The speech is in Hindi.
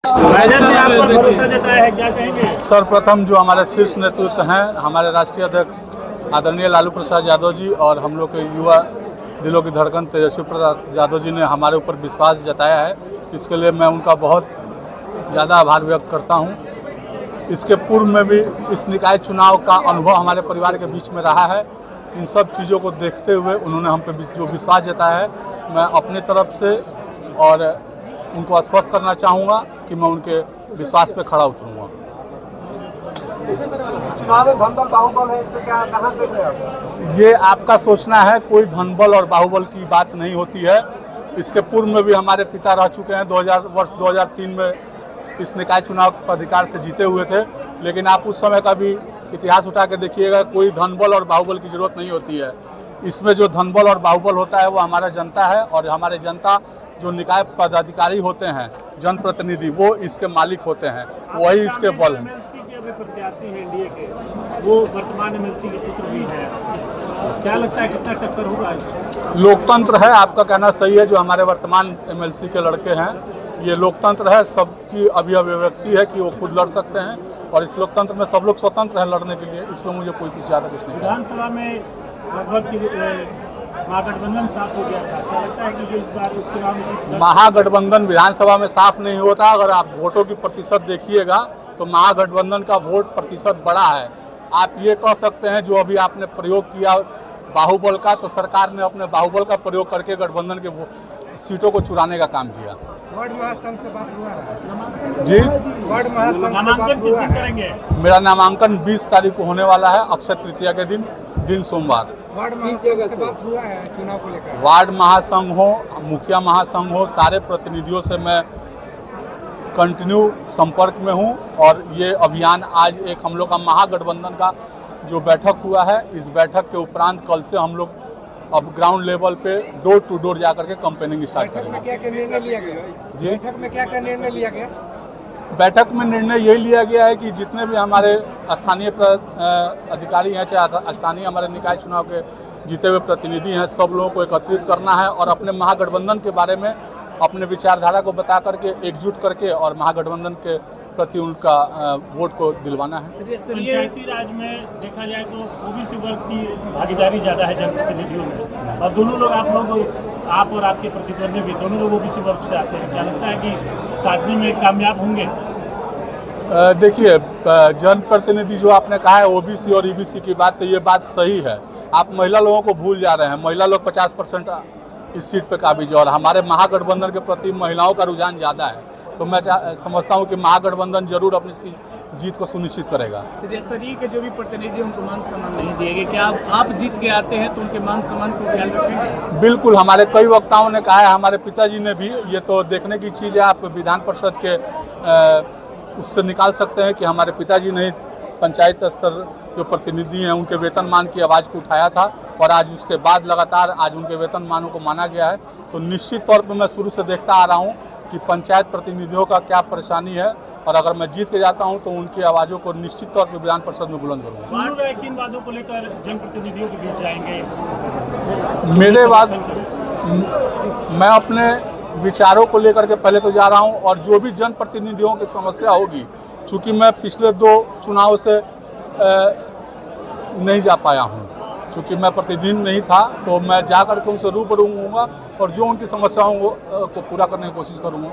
आप पर भरोसा जताया है, क्या कहेंगे? सर्वप्रथम जो हमारे शीर्ष नेतृत्व हैं, हमारे राष्ट्रीय अध्यक्ष आदरणीय लालू प्रसाद यादव जी और हम लोग के युवा दिलों की धड़कन तेजस्वी प्रसाद यादव जी ने हमारे ऊपर विश्वास जताया है। इसके लिए मैं उनका बहुत ज़्यादा आभार व्यक्त करता हूं। इसके पूर्व में भी इस निकाय चुनाव का अनुभव हमारे परिवार के बीच में रहा है। इन सब चीज़ों को देखते हुए उन्होंने हम पे जो विश्वास जताया है, मैं अपनी तरफ से और उनको आश्वस्त करना चाहूँगा कि मैं उनके विश्वास पे खड़ा उतरूँगा। चुनाव में धनबल बाहुबल है, इसको क्या कहाँ से ले आप? ये आपका सोचना है, कोई धनबल और बाहुबल की बात नहीं होती है। इसके पूर्व में भी हमारे पिता रह चुके हैं। 2003 में इस निकाय चुनाव पर अधिकार से जीते हुए थे, लेकिन आप उस समय का भी इतिहास उठा के देखिएगा, कोई धनबल और बाहुबल की जरूरत नहीं होती है। इसमें जो धनबल और बाहुबल होता है वो हमारा जनता है, और हमारे जनता जो निकाय पदाधिकारी होते हैं, जनप्रतिनिधि, वो इसके मालिक होते हैं, वही इसके बल हैं। एमएलसी के अभी प्रत्याशी हैं एनडीए के, वो वर्तमान एमएलसी के पुत्र भी हैं, क्या लगता है कितना टक्कर होगा इससे? लोकतंत्र है, आपका कहना सही है। जो हमारे वर्तमान एमएलसी के लड़के हैं, ये लोकतंत्र है, सबकी अभिव्यक्ति है कि वो खुद लड़ सकते हैं, और इस लोकतंत्र में सब लोग स्वतंत्र हैं लड़ने के लिए। इसमें मुझे कोई कुछ ज़्यादा कुछ नहीं। विधानसभा में लगभग महागठबंधन साफ हो गया था, क्या लगता है कि इस बार उपचुनाव में? महागठबंधन विधानसभा में साफ नहीं होता। अगर आप वोटों की प्रतिशत देखिएगा तो महागठबंधन का वोट प्रतिशत बड़ा है। आप ये कह सकते हैं जो अभी आपने प्रयोग किया बाहुबल का, तो सरकार ने अपने बाहुबल का प्रयोग करके गठबंधन के सीटों को चुराने का काम किया। वार्ड महासंघ से बात हुआ है जी, वार्ड महासंघ से नामांकन बात किस हुआ दिन है? करेंगे? मेरा नामांकन 20 तारीख को होने वाला है, अक्षय तृतीया के दिन सोमवार। वार्ड महासंघ से बात हुआ है चुनाव को लेकर? वार्ड महासंघ हो, मुखिया महासंघ हो, सारे प्रतिनिधियों से मैं कंटिन्यू संपर्क में हूं, और ये अभियान आज एक हम लोग का महागठबंधन का जो बैठक हुआ है, इस बैठक के उपरांत कल से हम लोग अब ग्राउंड लेवल पे डोर टू डोर जाकर के कैंपेनिंग स्टार्ट बैठक में करेंगे। क्या निर्णय लिया गया? जी, बैठक में क्या निर्णय लिया गया? बैठक में निर्णय यही लिया गया है कि जितने भी हमारे स्थानीय अधिकारी हैं, चाहे स्थानीय हमारे निकाय चुनाव के जीते हुए प्रतिनिधि हैं, सब लोगों को एकत्रित करना है और अपने महागठबंधन के बारे में अपने विचारधारा को बता करके एकजुट करके और महागठबंधन के प्रति उनका वोट को दिलवाना है। पंचायती राज में देखा जाए तो ओबीसी वर्ग की भागीदारी ज़्यादा है जनप्रतिनिधियों में, और दोनों लोग आप और आपके प्रतिद्वंदी भी दोनों लोग ओबीसी वर्ग से आते हैं, क्या लगता है कि साधने में कामयाब होंगे? देखिए, जनप्रतिनिधि जो आपने कहा है ओबीसी और ईबीसी की बात, तो ये बात सही है। आप महिला लोगों को भूल जा रहे हैं। महिला लोग 50% इस सीट पे काबिज है, और हमारे महागठबंधन के प्रति महिलाओं का रुझान ज़्यादा है। तो मैं समझता हूं कि महागठबंधन जरूर अपनी जीत को सुनिश्चित करेगा। त्रिस्तरीय के जो भी प्रतिनिधि उनको मान सम्मान नहीं दिए गए, क्या आप जीत के आते हैं तो उनके मान सम्मान को ख्याल रखेंगे? बिल्कुल, हमारे कई वक्ताओं ने कहा है, हमारे पिताजी ने भी। ये तो देखने की चीज़ है, आप विधान परिषद के उससे निकाल सकते हैं कि हमारे पिताजी ने पंचायत स्तर जो प्रतिनिधि हैं उनके वेतनमान की आवाज़ को उठाया था, और आज उसके बाद लगातार आज उनके वेतनमानों को माना गया है। तो निश्चित तौर पर मैं शुरू से देखता आ रहा हूँ कि पंचायत प्रतिनिधियों का क्या परेशानी है, और अगर मैं जीत के जाता हूं तो उनकी आवाज़ों को निश्चित तौर पर विधान परिषद में बुलंद करूँगा। किन बातों को लेकर जनप्रतिनिधियों के बीच जाएंगे? मेरे बाद मैं अपने विचारों को लेकर के पहले तो जा रहा हूं, और जो भी जनप्रतिनिधियों की समस्या होगी, चूँकि मैं पिछले 2 चुनाव से नहीं जा पाया हूं, चूँकि मैं प्रतिदिन नहीं था, तो मैं जा कर के उनसे रूबरू होऊंगा और जो उनकी समस्याओं को पूरा करने की कोशिश करूँगा।